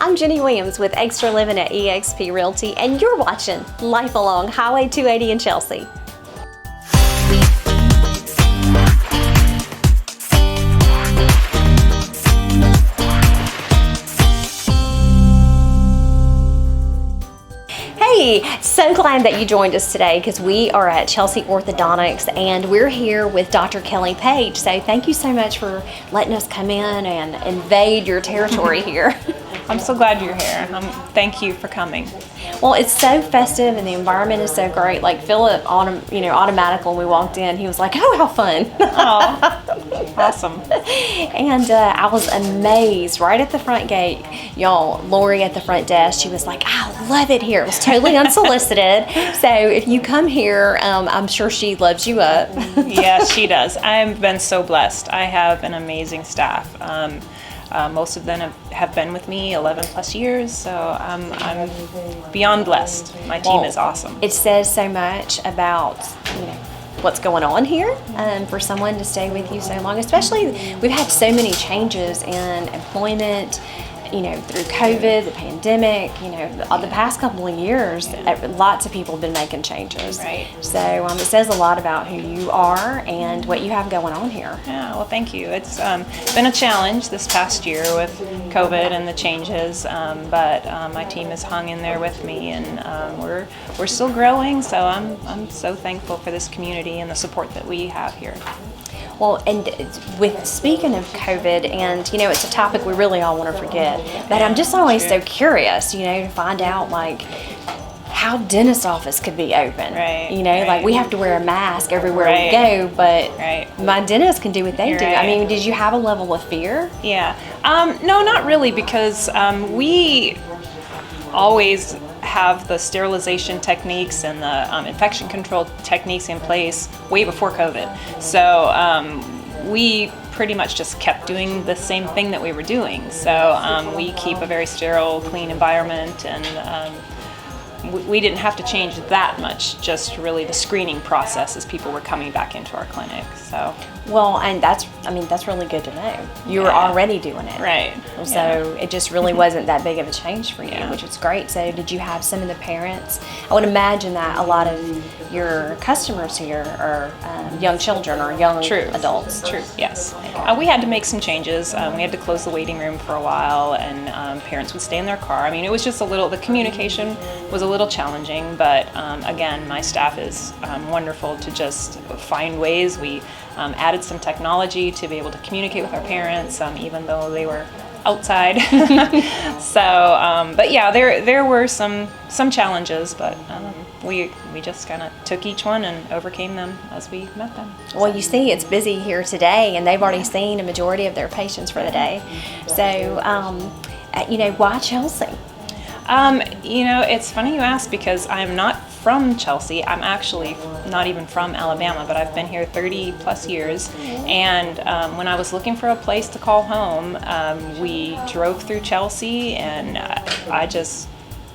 I'm Jenny Williams with Extra Living at eXp Realty, and you're watching Life Along Highway 280 in Chelsea. Hey, so glad that you joined us today because we are at Chelsea Orthodontics and we're here with Dr. Kelly Page. So thank you so much for letting us come in and invade your territory here. I'm so glad you're here. Thank you for coming. Well, it's so festive and the environment is so great. Like Philip, automatic when we walked in, he was like, "Oh, how fun!" Oh, awesome. And I was amazed right at the front gate, y'all. Lori at the front desk, she was like, "I love it here." It was totally unsolicited. So if you come here, I'm sure she loves you up. Yes, she does. I've been so blessed. I have an amazing staff. Most of them have been with me 11 plus years, so I'm beyond blessed. My team is awesome. It says so much about what's going on here for someone to stay with you so long. Especially, we've had so many changes in employment. Through COVID, the pandemic, the past couple of years, lots of people have been making changes. Right. So it says a lot about who you are and what you have going on here. Yeah, well, thank you. It's been a challenge this past year with COVID and the changes, but my team has hung in there with me, and we're still growing. So I'm so thankful for this community and the support that we have here. Well, and speaking of COVID, and it's a topic we really all want to forget, but I'm just always so curious, to find out how dentist office could be open. Right. Like we have to wear a mask everywhere we go, but my dentist can do what they do. I mean, did you have a level of fear? Yeah. No, not really, because we always have the sterilization techniques and the infection control techniques in place way before COVID. So we pretty much just kept doing the same thing that we were doing. So we keep a very sterile, clean environment, and we didn't have to change that much, just really the screening process as people were coming back into our clinic. So well, and that's really good to know. You were already doing it. Right. So it just really wasn't that big of a change for you, which is great. So did you have some of the parents? I would imagine that a lot of your customers here are young children or young adults. True, yes. We had to make some changes. We had to close the waiting room for a while, and parents would stay in their car. I mean, it was just the communication was a little challenging, but again, my staff is wonderful to just find ways. We added some technology to be able to communicate with our parents, even though they were outside. So, but yeah, there were some challenges, but we just kind of took each one and overcame them as we met them. Well, you see, it's busy here today, and they've already seen a majority of their patients for the day. So, why Chelsea? It's funny you ask, because I'm not from Chelsea. I'm actually not even from Alabama, but I've been here 30 plus years. And when I was looking for a place to call home, we drove through Chelsea, and I just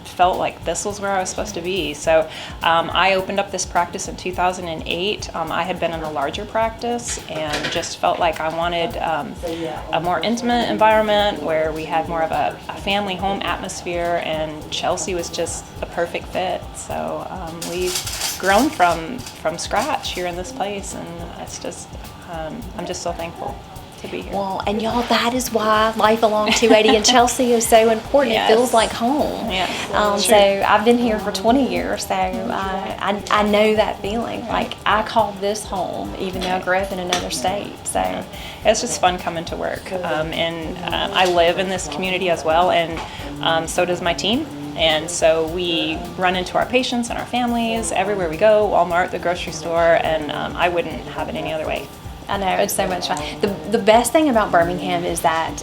felt like this was where I was supposed to be. So I opened up this practice in 2008. I had been in a larger practice and just felt like I wanted a more intimate environment where we had more of a family home atmosphere, and Chelsea was just the perfect fit. So we've grown from scratch here in this place, and it's just I'm just so thankful to be here. Well, and y'all, that is why Life Along 280 in Chelsea is so important. Yes. It feels like home. Yeah. So I've been here for 20 years, so I know that feeling. Like, I call this home, even though I grew up in another state. So it's just fun coming to work, and I live in this community as well, and so does my team. And so we run into our patients and our families everywhere we go, Wal-Mart, the grocery store, and I wouldn't have it any other way. I know, it's so much fun. The best thing about Birmingham is that,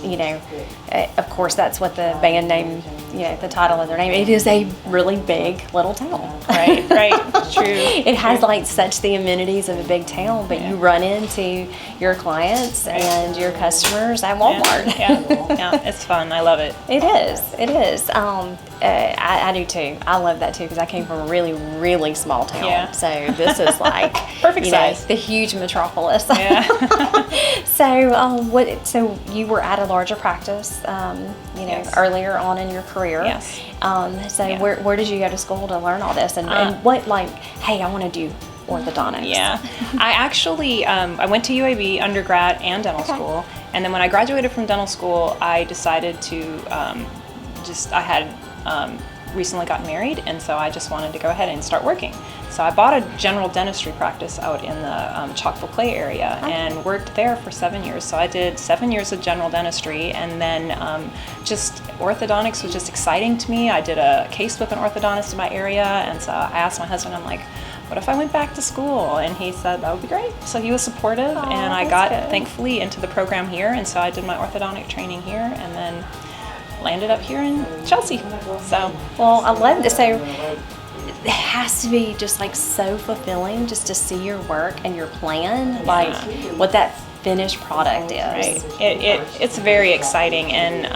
of course, that's what the band name, the title of their name, it is a really big little town. Right, true. It has such the amenities of a big town, but you run into your clients and your customers at Walmart. Yeah, it's fun. I love it. It is. I do too. I love that too, because I came from a really, really small town. Yeah. So this is like perfect size. The huge metropolis. Yeah. Yeah. So you were at a larger practice, Yes. earlier on in your career. Yes. So where did you go to school to learn all this? And what, hey, I want to do orthodontics? Yeah. I actually, I went to UAB undergrad and dental school. And then when I graduated from dental school, I decided to I had recently gotten married, and so I just wanted to go ahead and start working. So I bought a general dentistry practice out in the Chalkville Clay area and worked there for 7 years. So I did 7 years of general dentistry, and then just orthodontics was just exciting to me. I did a case with an orthodontist in my area, and so I asked my husband, I'm like, what if I went back to school? And he said that would be great. So he was supportive, and I got, thankfully, into the program here, and so I did my orthodontic training here, and then landed up here in Chelsea. So, well, I love this. So it has to be just so fulfilling just to see your work and your plan, what that finished product is. Right. It's very exciting, and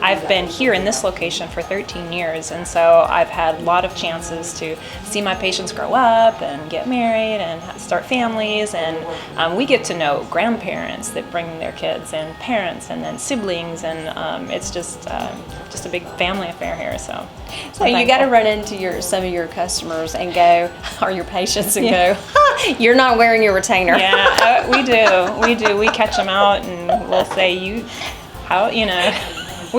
I've been here in this location for 13 years, and so I've had a lot of chances to see my patients grow up and get married and start families, and we get to know grandparents that bring their kids, and parents, and then siblings, and it's just a big family affair here. So you got to run into some of your customers and go, or your patients, and go, you're not wearing your retainer. Yeah, we do. We catch them out, and we'll say, we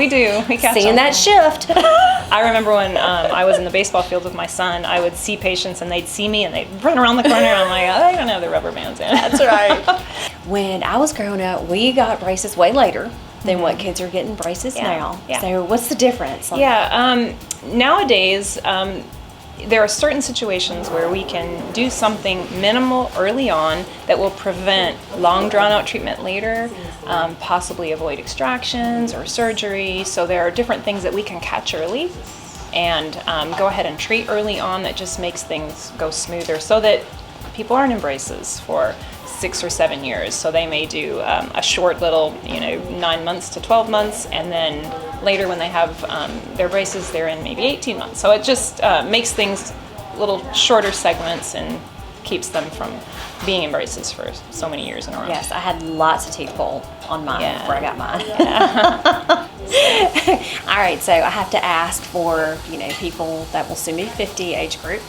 catch seeing them. that shift. I remember when I was in the baseball field with my son, I would see patients and they'd see me and they'd run around the corner, and I'm like, oh, they don't have their rubber bands in. That's right. When I was growing up, we got braces way later than what kids are getting braces now. Yeah. So what's the difference? Nowadays, there are certain situations where we can do something minimal early on that will prevent long drawn-out treatment later, possibly avoid extractions or surgery. So there are different things that we can catch early and go ahead and treat early on that just makes things go smoother, so that people aren't in braces for 6 or 7 years. So they may do a short little, 9 months to 12 months, and then later when they have their braces, they're in maybe 18 months. So it just makes things little shorter segments and keeps them from being in braces for so many years in a row. Yes, I had lots of teeth pulled on mine before I got mine. All right, so I have to ask for, people that will soon be 50 age group.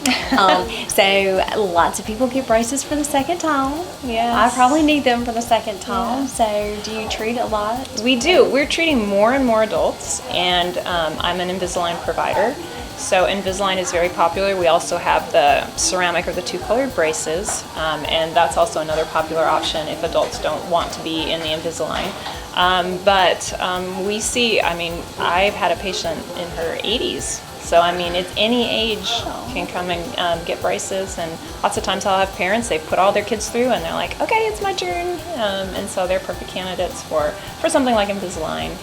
So lots of people get braces for the second time. Yes. I probably need them for the second time. Yeah. So do you treat a lot? We do. We're treating more and more adults, and I'm an Invisalign provider. So Invisalign is very popular. We also have the ceramic or the two-colored braces, and that's also another popular option if adults don't want to be in the Invisalign. But we see, I've had a patient in her 80s. So, it's any age can come and get braces. And lots of times I'll have parents, they put all their kids through and they're like, okay, it's my turn. And so they're perfect candidates for something like Invisalign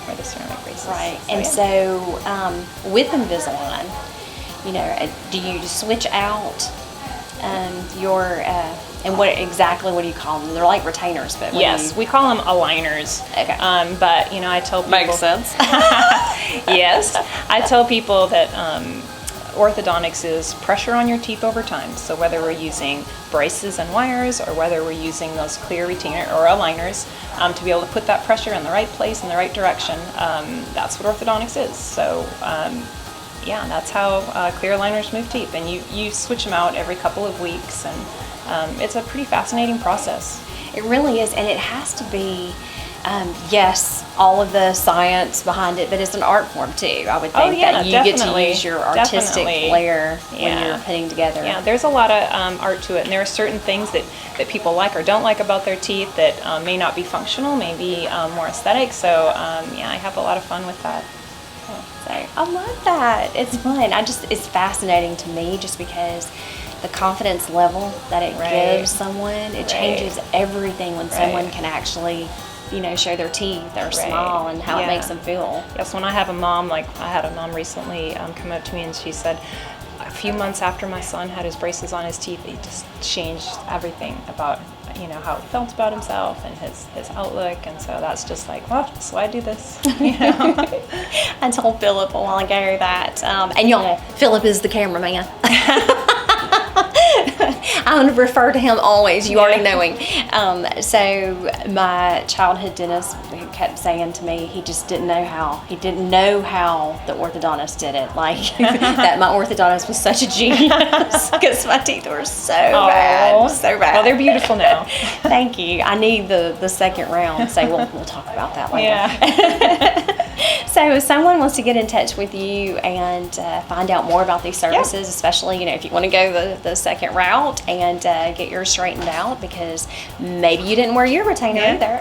or the ceramic braces. Right. So with Invisalign, do you switch out your... and what do you call them? They're like retainers, but yes, we call them aligners. Okay. But I tell people, makes sense. Yes, I tell people that orthodontics is pressure on your teeth over time. So whether we're using braces and wires, or whether we're using those clear retainer or aligners, to be able to put that pressure in the right place in the right direction, that's what orthodontics is. So. That's how clear aligners move teeth, and you switch them out every couple of weeks, and it's a pretty fascinating process. It really is, and it has to be, yes, all of the science behind it, but it's an art form too. I would think that you get to use your artistic flair when you're putting together. Yeah, there's a lot of art to it, and there are certain things that people like or don't like about their teeth that may not be functional, may be more aesthetic. So I have a lot of fun with that. So I love that. It's fun. It's fascinating to me just because the confidence level that it gives someone, it changes everything when someone can actually, show their teeth or smile and how it makes them feel. Yes, when I have a mom, I had a mom recently come up to me and she said, a few months after my son had his braces on his teeth, it just changed everything about how he felt about himself and his outlook, and so that's just that's why I do this. I told Philip a while ago that, and Philip is the cameraman. I'm going to refer to him always. You already know him. So my childhood dentist kept saying to me, he just didn't know how the orthodontist did it. Like that my orthodontist was such a genius because my teeth were so bad. Well, they're beautiful now. Thank you. I need the second round. So we'll talk about that later. Yeah. So if someone wants to get in touch with you and find out more about these services, especially, if you want to go the second route and get yours straightened out because maybe you didn't wear your retainer either.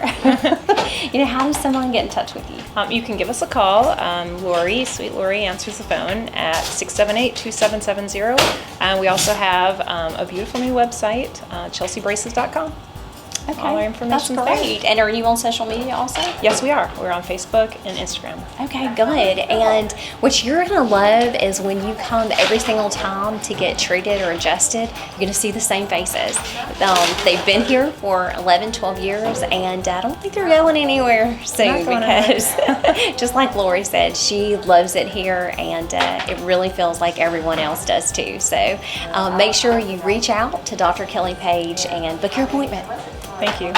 How does someone get in touch with you? You can give us a call. Lori, sweet Lori, answers the phone at 678-2770. And we also have a beautiful new website, chelseabraces.com. Okay, all our information. That's great. And are you on social media also? Yes, we are. We're on Facebook and Instagram. Okay, good. And what you're going to love is when you come every single time to get treated or adjusted, you're going to see the same faces. They've been here for 11, 12 years, and I don't think they're going anywhere soon because just like Lori said, she loves it here, and it really feels like everyone else does too. So make sure you reach out to Dr. Kelly Page and book your appointment. Thank you.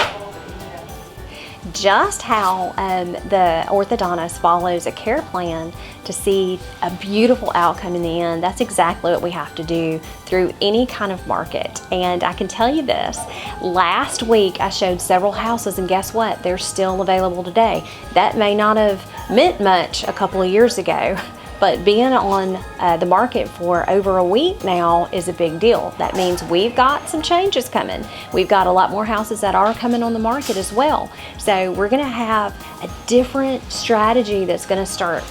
Just how the orthodontist follows a care plan to see a beautiful outcome in the end, that's exactly what we have to do through any kind of market. And I can tell you this, last week I showed several houses, and guess what? They're still available today. That may not have meant much a couple of years ago, but being on the market for over a week now is a big deal. That means we've got some changes coming. We've got a lot more houses that are coming on the market as well. So we're going to have a different strategy that's going to start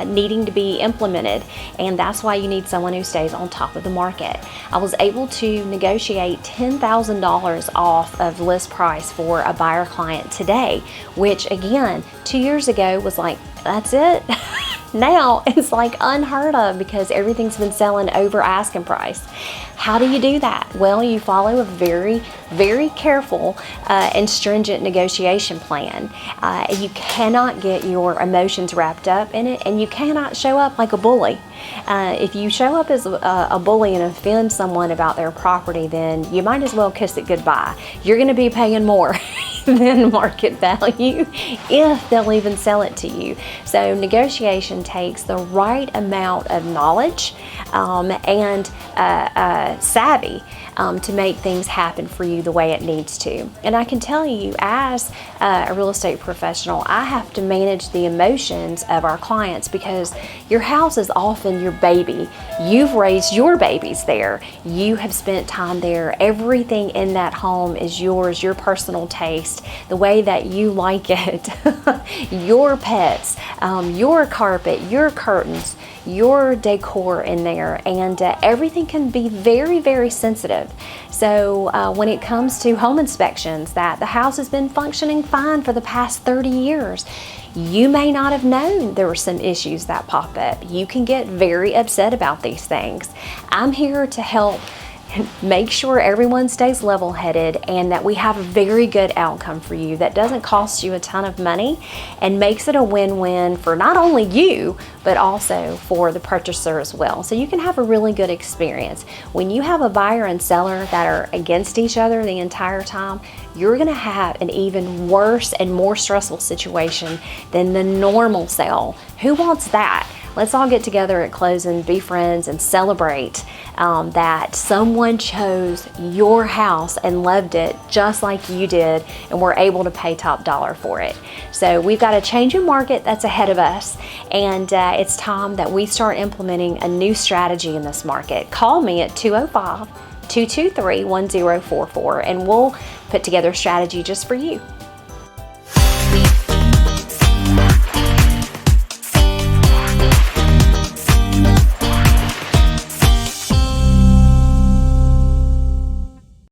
needing to be implemented. And that's why you need someone who stays on top of the market. I was able to negotiate $10,000 off of list price for a buyer client today, which again, 2 years ago was like, that's it. Now it's like unheard of because everything's been selling over asking price. How do you do that? Well, you follow a very, very careful and stringent negotiation plan. You cannot get your emotions wrapped up in it, and you cannot show up like a bully. If you show up as a bully and offend someone about their property, then you might as well kiss it goodbye. You're going to be paying more than market value if they'll even sell it to you. So negotiation takes the right amount of knowledge and savvy to make things happen for you the way it needs to. And I can tell you, as a real estate professional, I have to manage the emotions of our clients because your house is often your baby. You've raised your babies there. You have spent time there. Everything in that home is yours, your personal taste, the way that you like it, your pets, your carpet, your curtains, your decor in there, and everything can be very, very sensitive. So when it comes to home inspections, that the house has been functioning fine for the past 30 years, you may not have known there were some issues that pop up. You can get very upset about these things. I'm here to help make sure everyone stays level-headed and that we have a very good outcome for you that doesn't cost you a ton of money and makes it a win-win for not only you, but also for the purchaser as well. So you can have a really good experience. When you have a buyer and seller that are against each other the entire time, you're gonna have an even worse and more stressful situation than the normal sale. Who wants that? Let's all get together at closing, be friends, and celebrate that someone chose your house and loved it just like you did and were able to pay top dollar for it. So we've got a changing market that's ahead of us, and it's time that we start implementing a new strategy in this market. Call me at 205-223-1044 and we'll put together a strategy just for you.